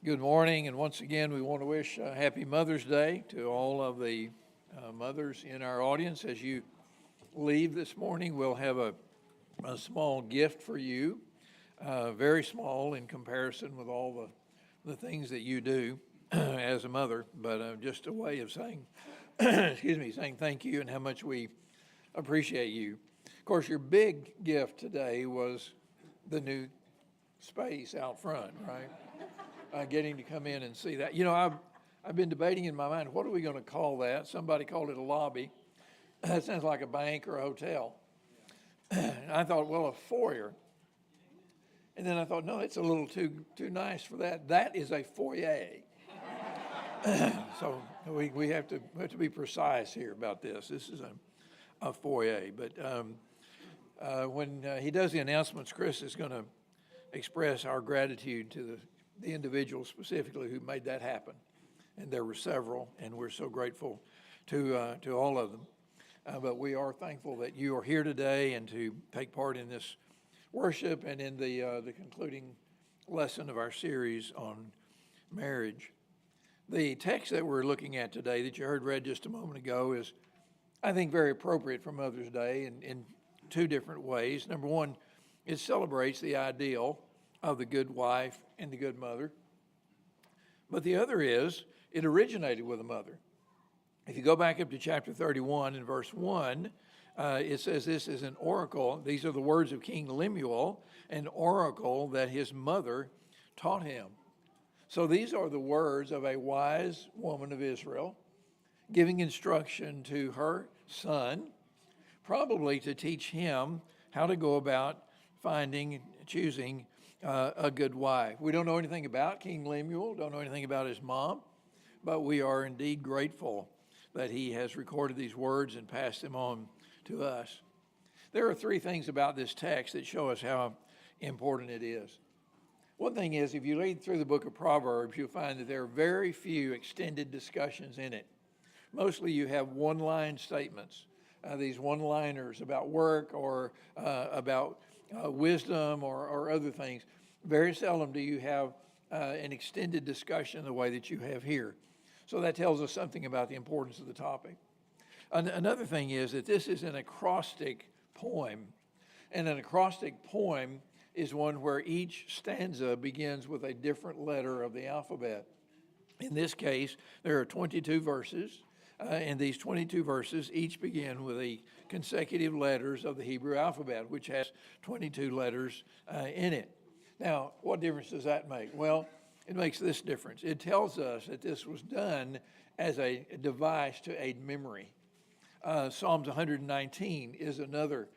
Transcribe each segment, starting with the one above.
Good morning, and once again, we want to wish Happy Mother's Day to all of the mothers in our audience. As you leave this morning, we'll have a small gift for you, very small in comparison with all the things that you do as a mother, but just a way of saying, saying thank you and how much we appreciate you. Of course, your big gift today was the new space out front, right? Getting to come in and see that. You know, I've been debating in my mind, what are we going to call that? Somebody called it a lobby. That sounds like a bank or a hotel. And I thought, well, a foyer. And then I thought, no, it's a little too nice for that. That is a foyer. So we have to be precise here about this. This is a foyer. But when he does the announcements, Chris is going to express our gratitude to the individuals specifically who made that happen. And there were several, and we're so grateful to all of them. But we are thankful that you are here today and to take part in this worship and in the concluding lesson of our series on marriage. The text that we're looking at today that you heard read just a moment ago is, I think, very appropriate for Mother's Day in two different ways. Number one, it celebrates the ideal of the good wife and the good mother. But the other is, it originated with a mother. If you go back up to chapter 31 and verse 1, it says this is an oracle. These are the words of King Lemuel, an oracle that his mother taught him. So these are the words of a wise woman of Israel giving instruction to her son, probably to teach him how to go about choosing a good wife. We don't know anything about King Lemuel, don't know anything about his mom, but we are indeed grateful that he has recorded these words and passed them on to us. There are three things about this text that show us how important it is. One thing is, if you read through the book of Proverbs, you'll find that there are very few extended discussions in it. Mostly you have one-line statements, these one-liners about work or about wisdom or other things. Very seldom do you have an extended discussion the way that you have here. So that tells us something about the importance of the topic. Another thing is that this is an acrostic poem. And an acrostic poem is one where each stanza begins with a different letter of the alphabet. In this case, there are 22 verses. And these 22 verses each begin with the consecutive letters of the Hebrew alphabet, which has 22 letters in it. Now, what difference does that make? Well, it makes this difference. It tells us that this was done as a device to aid memory. Psalms 119 is another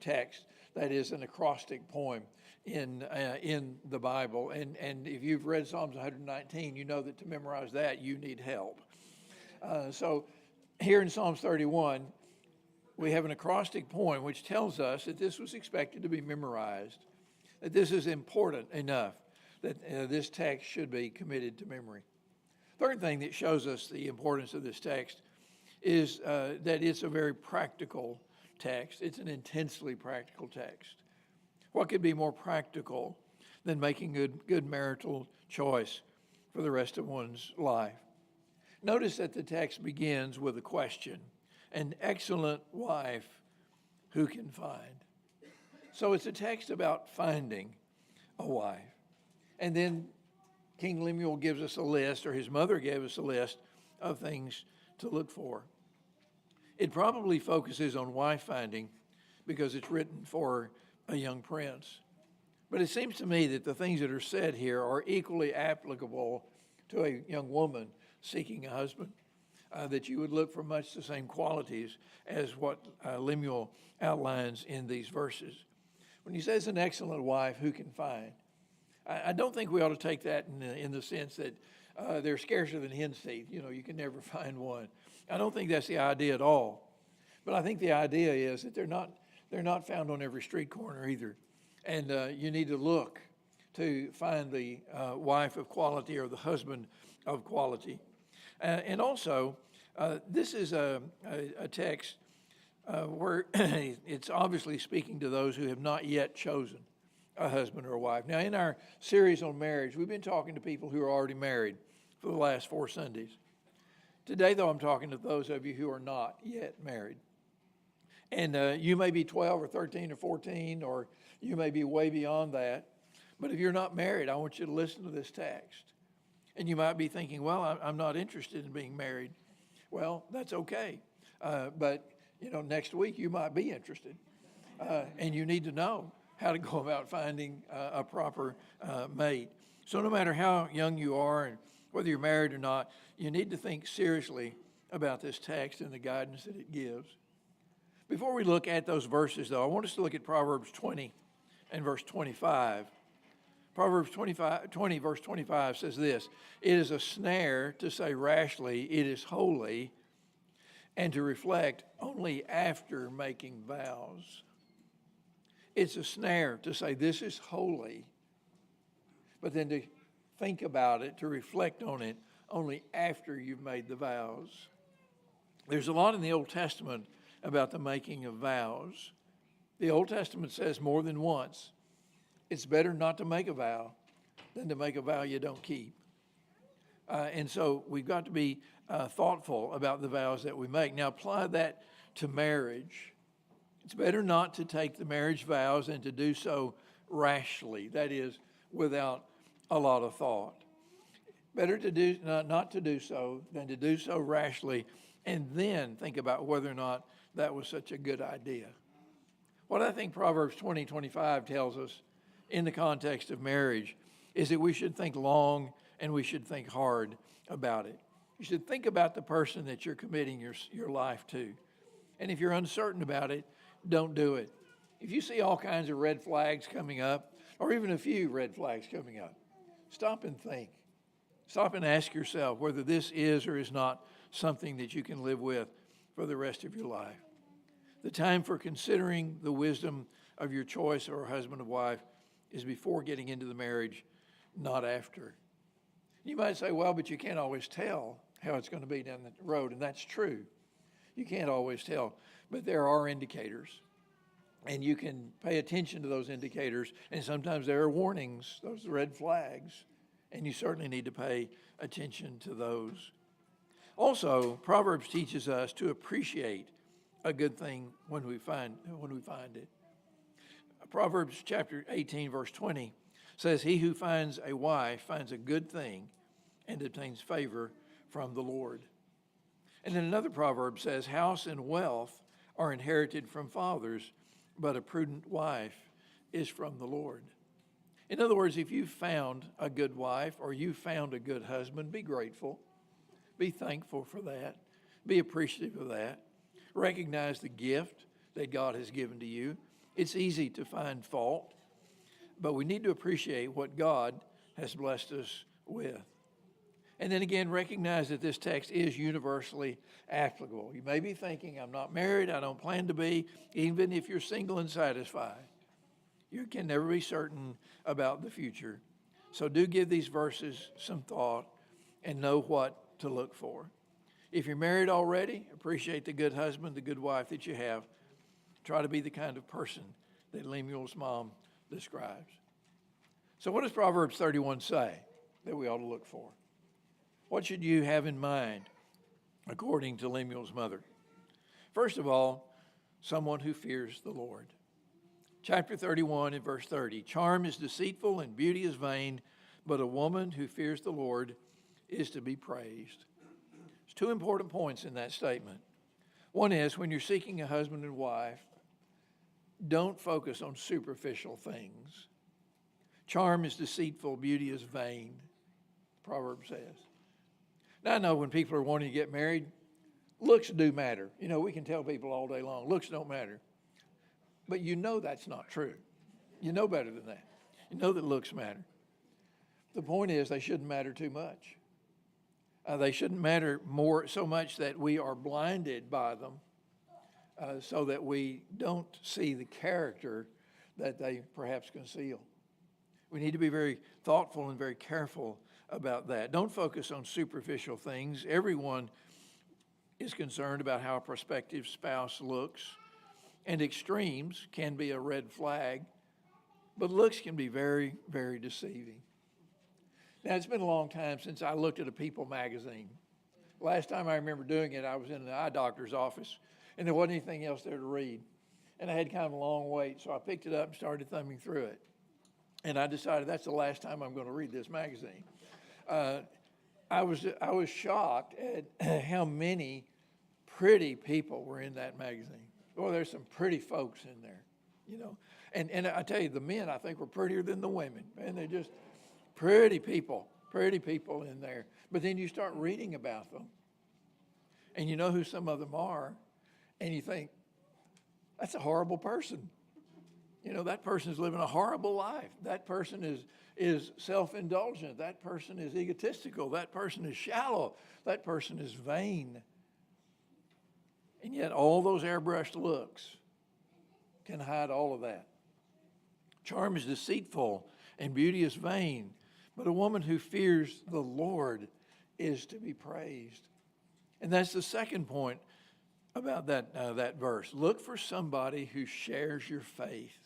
text that is an acrostic poem in the Bible. And if you've read Psalms 119, you know that to memorize that, you need help. So here in Psalms 31, we have an acrostic poem which tells us that this was expected to be memorized, that this is important enough that this text should be committed to memory. Third thing that shows us the importance of this text is that it's a very practical text. It's an intensely practical text. What could be more practical than making good marital choice for the rest of one's life? Notice that the text begins with a question. An excellent wife, who can find? So it's a text about finding a wife. And then King Lemuel gives us a list, or his mother gave us a list of things to look for. It probably focuses on wife finding because it's written for a young prince. But it seems to me that the things that are said here are equally applicable to a young woman seeking a husband, that you would look for much the same qualities as what Lemuel outlines in these verses. When he says an excellent wife, who can find? I don't think we ought to take that in the sense that they're scarcer than hen's teeth. You know, you can never find one. I don't think that's the idea at all. But I think the idea is that they're not found on every street corner either. And you need to look to find the wife of quality or the husband of quality. And also, this is a text where it's obviously speaking to those who have not yet chosen a husband or a wife. Now, in our series on marriage, we've been talking to people who are already married for the last 4 Sundays. Today, though, I'm talking to those of you who are not yet married. And you may be 12 or 13 or 14, or you may be way beyond that. But if you're not married, I want you to listen to this text. And you might be thinking, well, I'm not interested in being married. Well, that's okay. But, next week you might be interested. And you need to know how to go about finding a proper mate. So no matter how young you are and whether you're married or not, you need to think seriously about this text and the guidance that it gives. Before we look at those verses, though, I want us to look at Proverbs 20 and verse 25. Proverbs 20, verse 25 says this: "It is a snare to say rashly, it is holy, and to reflect only after making vows." It's a snare to say this is holy, but then to think about it, to reflect on it only after you've made the vows. There's a lot in the Old Testament about the making of vows. The Old Testament says more than once, it's better not to make a vow than to make a vow you don't keep. And so we've got to be thoughtful about the vows that we make. Now apply that to marriage. It's better not to take the marriage vows and to do so rashly, that is, without a lot of thought. Better to do not to do so than to do so rashly and then think about whether or not that was such a good idea. What I think Proverbs 20:25 tells us in the context of marriage is that we should think long and we should think hard about it. You should think about the person that you're committing your life to. And if you're uncertain about it, don't do it. If you see all kinds of red flags coming up, or even a few red flags coming up, stop and think. Stop and ask yourself whether this is or is not something that you can live with for the rest of your life. The time for considering the wisdom of your choice or husband or wife is before getting into the marriage, not after. You might say, well, but you can't always tell how it's going to be down the road, and that's true. You can't always tell, but there are indicators, and you can pay attention to those indicators, and sometimes there are warnings, those red flags, and you certainly need to pay attention to those. Also, Proverbs teaches us to appreciate a good thing when we find it. Proverbs chapter 18, verse 20 says, "He who finds a wife finds a good thing and obtains favor from the Lord." And then another proverb says, "House and wealth are inherited from fathers, but a prudent wife is from the Lord." In other words, if you've found a good wife or you found a good husband, be grateful. Be thankful for that. Be appreciative of that. Recognize the gift that God has given to you. It's easy to find fault, but we need to appreciate what God has blessed us with. And then again, recognize that this text is universally applicable. You may be thinking, I'm not married, I don't plan to be, even if you're single and satisfied. You can never be certain about the future. So do give these verses some thought and know what to look for. If you're married already, appreciate the good husband, the good wife that you have. Try to be the kind of person that Lemuel's mom describes. So what does Proverbs 31 say that we ought to look for? What should you have in mind according to Lemuel's mother? First of all, someone who fears the Lord. Chapter 31 and verse 30, "Charm is deceitful and beauty is vain, but a woman who fears the Lord is to be praised." There's 2 important points in that statement. One is, when you're seeking a husband and wife, don't focus on superficial things. Charm is deceitful, beauty is vain, Proverbs says. Now, I know when people are wanting to get married, looks do matter. We can tell people all day long, looks don't matter. But that's not true. You know better than that. You know that looks matter. The point is, they shouldn't matter too much. They shouldn't matter so much that we are blinded by them, so that we don't see the character that they perhaps conceal. We need to be very thoughtful and very careful about that. Don't focus on superficial things. Everyone is concerned about how a prospective spouse looks, and extremes can be a red flag. But looks can be very, very deceiving. Now, it's been a long time since I looked at a People magazine. Last time I remember doing it, I was in an eye doctor's office, and there wasn't anything else there to read. And I had kind of a long wait, so I picked it up and started thumbing through it. And I decided that's the last time I'm going to read this magazine. I was shocked at how many pretty people were in that magazine. Well, there's some pretty folks in there, you know. And I tell you, the men, I think, were prettier than the women. And they're just pretty people in there. But then you start reading about them, and you know who some of them are, and you think, that's a horrible person. You know, that person is living a horrible life. That person is self-indulgent. That person is egotistical. That person is shallow. That person is vain. And yet all those airbrushed looks can hide all of that. Charm is deceitful and beauty is vain, but a woman who fears the Lord is to be praised. And that's the second point about that verse. Look for somebody who shares your faith.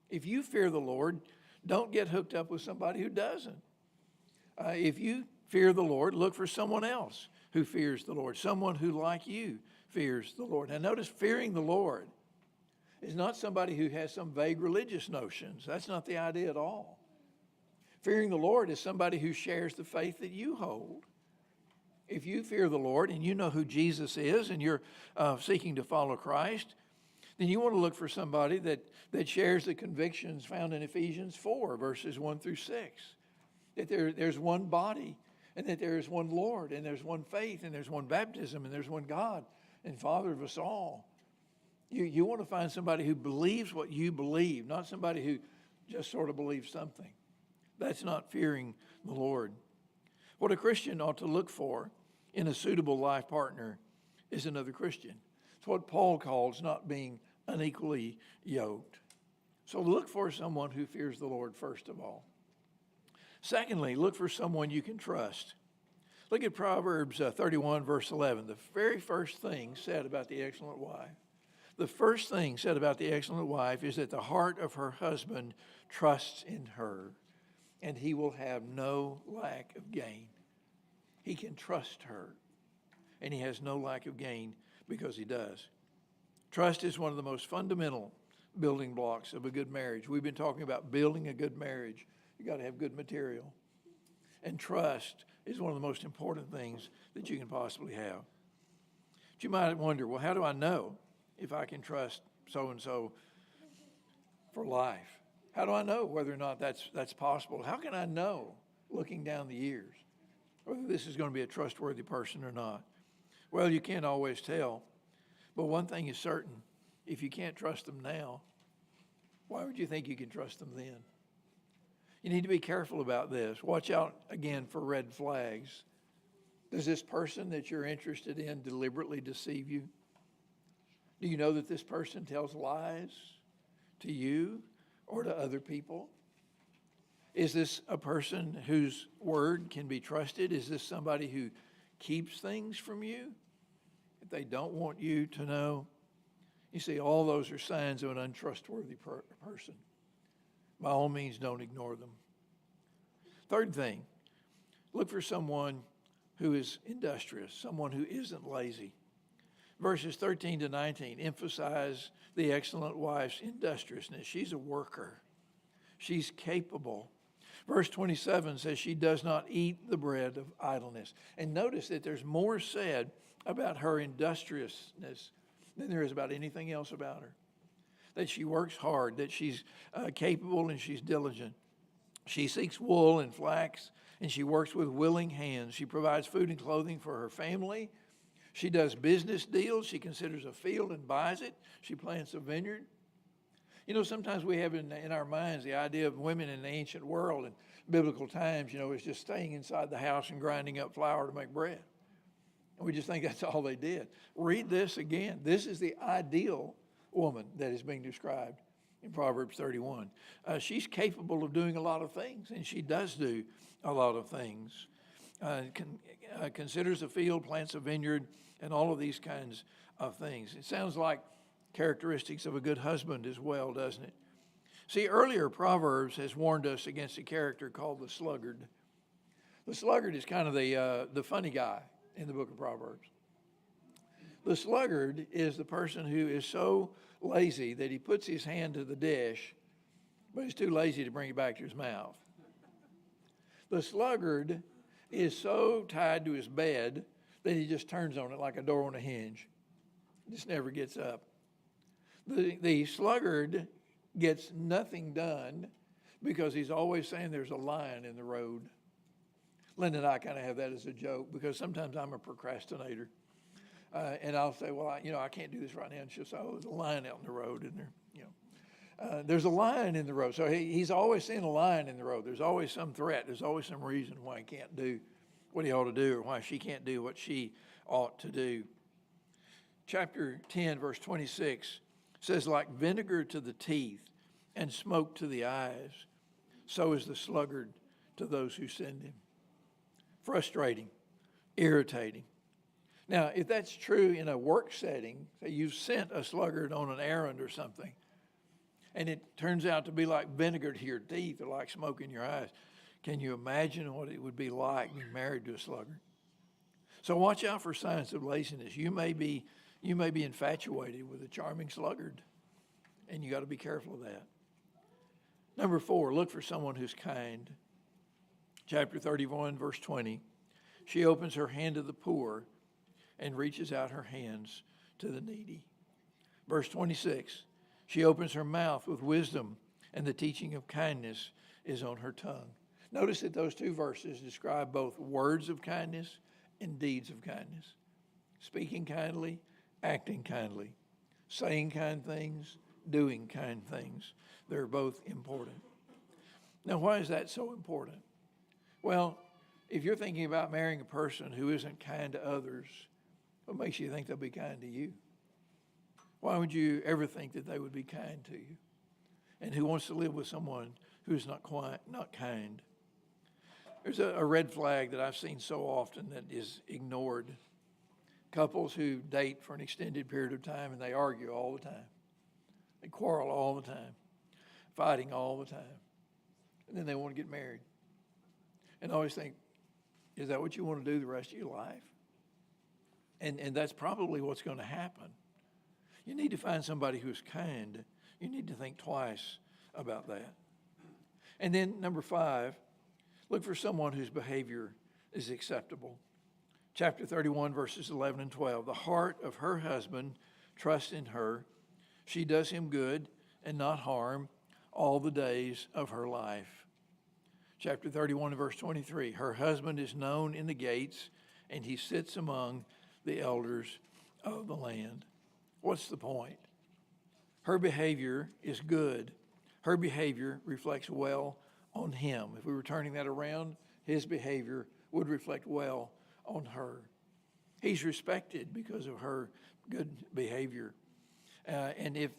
If you fear the Lord, don't get hooked up with somebody who doesn't. If you fear the Lord, look for someone else who fears the Lord, someone who, like you, fears the Lord. Now notice, fearing the Lord is not somebody who has some vague religious notions. That's not the idea at all. Fearing the Lord is somebody who shares the faith that you hold. If you fear the Lord and you know who Jesus is and you're seeking to follow Christ, then you want to look for somebody that shares the convictions found in Ephesians 4, verses 1 through 6. That there's one body, and that there is one Lord, and there's one faith, and there's one baptism, and there's one God and Father of us all. You want to find somebody who believes what you believe, not somebody who just sort of believes something. That's not fearing the Lord. What a Christian ought to look for in a suitable life partner is another Christian. It's what Paul calls not being unequally yoked. So look for someone who fears the Lord first of all. Secondly, look for someone you can trust. Look at Proverbs 31, verse 11. The very first thing said about the excellent wife. The first thing said about the excellent wife is that the heart of her husband trusts in her, and he will have no lack of gain. He can trust her, and he has no lack of gain because he does. Trust is one of the most fundamental building blocks of a good marriage. We've been talking about building a good marriage. You got to have good material. And trust is one of the most important things that you can possibly have. But you might wonder, well, how do I know if I can trust so-and-so for life? How do I know whether or not that's possible? How can I know, looking down the years, whether this is going to be a trustworthy person or not? Well, you can't always tell. But one thing is certain. If you can't trust them now, why would you think you can trust them then? You need to be careful about this. Watch out, again, for red flags. Does this person that you're interested in deliberately deceive you? Do you know that this person tells lies to you or to other people? Is this a person whose word can be trusted? Is this somebody who keeps things from you if they don't want you to know? You see, all those are signs of an untrustworthy person. By all means, don't ignore them. Third thing, look for someone who is industrious, someone who isn't lazy. Verses 13 to 19 emphasize the excellent wife's industriousness. She's a worker. She's capable. Verse 27 says she does not eat the bread of idleness. And notice that there's more said about her industriousness than there is about anything else about her. That she works hard, that she's capable and she's diligent. She seeks wool and flax, and she works with willing hands. She provides food and clothing for her family. She does business deals. She considers a field and buys it. She plants a vineyard. You know, sometimes we have in our minds the idea of women in the ancient world and biblical times, is just staying inside the house and grinding up flour to make bread. And we just think that's all they did. Read this again. This is the ideal woman that is being described in Proverbs 31. She's capable of doing a lot of things, and she does do a lot of things. Considers a field, plants a vineyard, and all of these kinds of things. It sounds like characteristics of a good husband as well, doesn't it? See, earlier Proverbs has warned us against a character called the sluggard. The sluggard is kind of the funny guy in the book of Proverbs. The sluggard is the person who is so lazy that he puts his hand to the dish, but he's too lazy to bring it back to his mouth. The sluggard is so tied to his bed that he just turns on it like a door on a hinge. Just never gets up. The sluggard gets nothing done because he's always saying there's a lion in the road. Linda and I kind of have that as a joke because sometimes I'm a procrastinator. And I'll say, well, I can't do this right now. And she'll say, oh, there's a lion out in the road, isn't there? There's a lion in the road. So he's always seeing a lion in the road. There's always some threat. There's always some reason why he can't do what he ought to do or why she can't do what she ought to do. Chapter 10, verse 26 says, like vinegar to the teeth and smoke to the eyes, so is the sluggard to those who send him. Frustrating, irritating. Now, if that's true in a work setting, say you've sent a sluggard on an errand or something, and it turns out to be like vinegar to your teeth or like smoke in your eyes, can you imagine what it would be like being married to a sluggard? So watch out for signs of laziness. You may be infatuated with a charming sluggard, and you got to be careful of that. Number 4, look for someone who's kind. Chapter 31, verse 20, she opens her hand to the poor and reaches out her hands to the needy. Verse 26, she opens her mouth with wisdom, and the teaching of kindness is on her tongue. Notice that those two verses describe both words of kindness and deeds of kindness. Speaking kindly, acting kindly, saying kind things, doing kind things. They're both important. Now, why is that so important? Well, if you're thinking about marrying a person who isn't kind to others, what makes you think they'll be kind to you? Why would you ever think that they would be kind to you? And who wants to live with someone who's not kind? There's a red flag that I've seen so often that is ignored. Couples who date for an extended period of time and they argue all the time. They quarrel all the time, fighting all the time. And then they want to get married. And I always think, is that what you want to do the rest of your life? And that's probably what's going to happen. You need to find somebody who's kind. You need to think twice about that. And then number 5, look for someone whose behavior is acceptable. Chapter 31, verses 11 and 12. The heart of her husband trusts in her. She does him good and not harm all the days of her life. Chapter 31, verse 23. Her husband is known in the gates, and he sits among the elders of the land. What's the point? Her behavior is good. Her behavior reflects well on him. If we were turning that around, his behavior would reflect well on her. He's respected because of her good behavior. And if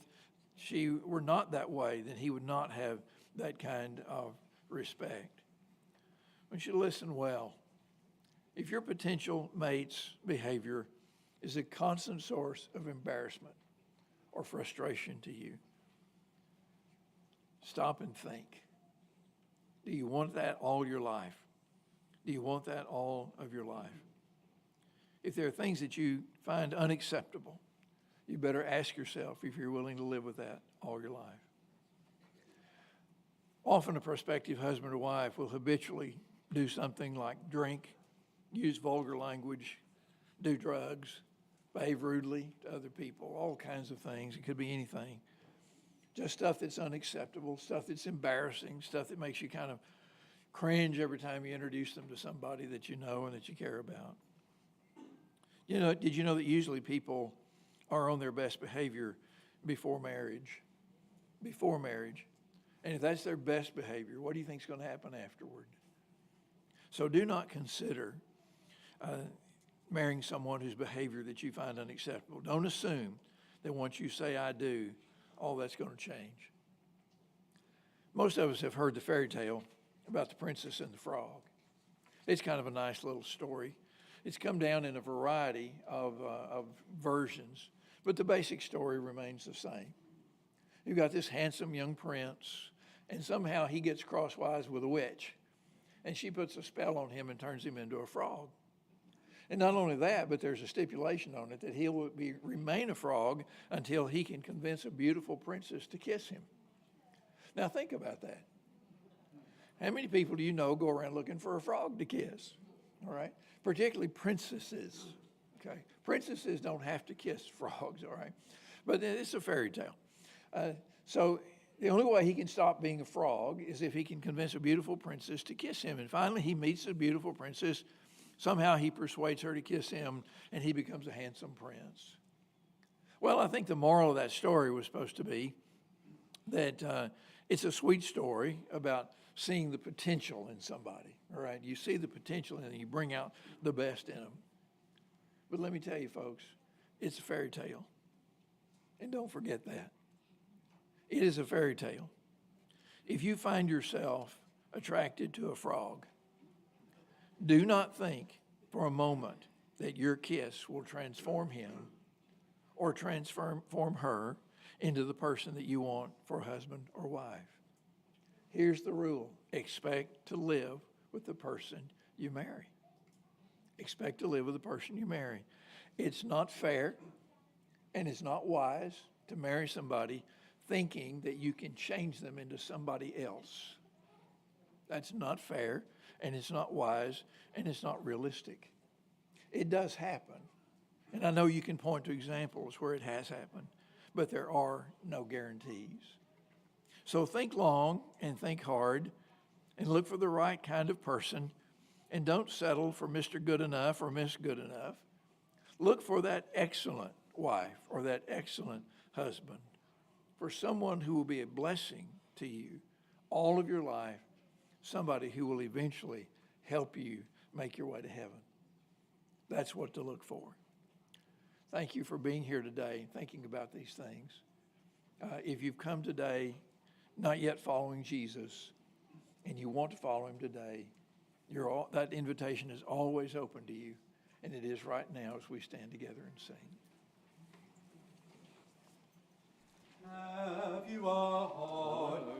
she were not that way, then he would not have that kind of respect. We should listen well. If your potential mate's behavior is a constant source of embarrassment or frustration to you, stop and think. Do you want that all your life? Do you want that all of your life? If there are things that you find unacceptable, you better ask yourself if you're willing to live with that all your life. Often a prospective husband or wife will habitually do something like drink, use vulgar language, do drugs, behave rudely to other people, all kinds of things. It could be anything. Just stuff that's unacceptable, stuff that's embarrassing, stuff that makes you kind of cringe every time you introduce them to somebody that you know and that you care about. You know, did you know that usually people are on their best behavior before marriage? Before marriage. And if that's their best behavior, what do you think is going to happen afterward? So do not consider marrying someone whose behavior that you find unacceptable. Don't assume that once you say I do, all that's going to change. Most of us have heard the fairy tale about the princess and the frog. It's kind of a nice little story. It's come down in a variety of versions, but the basic story remains the same. You've got this handsome young prince, and somehow he gets crosswise with a witch, and she puts a spell on him and turns him into a frog. And not only that, but there's a stipulation on it that he will remain a frog until he can convince a beautiful princess to kiss him. Now think about that. How many people do you know go around looking for a frog to kiss? All right? Particularly princesses. Okay? Princesses don't have to kiss frogs, all right? But it's a fairy tale. So the only way he can stop being a frog is if he can convince a beautiful princess to kiss him. And finally he meets a beautiful princess. Somehow he persuades her to kiss him, and he becomes a handsome prince. Well, I think the moral of that story was supposed to be that it's a sweet story about seeing the potential in somebody, all right? You see the potential and you bring out the best in them. But let me tell you, folks, it's a fairy tale. And don't forget that. It is a fairy tale. If you find yourself attracted to a frog, do not think for a moment that your kiss will transform him or transform her into the person that you want for a husband or wife. Here's the rule. Expect to live with the person you marry. Expect to live with the person you marry. It's not fair and it's not wise to marry somebody thinking that you can change them into somebody else. That's not fair, and it's not wise, and it's not realistic. It does happen. And I know you can point to examples where it has happened, but there are no guarantees. So think long and think hard and look for the right kind of person, and don't settle for Mr. Good Enough or Miss Good Enough. Look for that excellent wife or that excellent husband, for someone who will be a blessing to you all of your life, somebody who will eventually help you make your way to heaven. That's what to look for. Thank you for being here today, thinking about these things. If you've come today not yet following Jesus and you want to follow him today, that invitation is always open to you, and it is right now as we stand together and sing. Have you a heart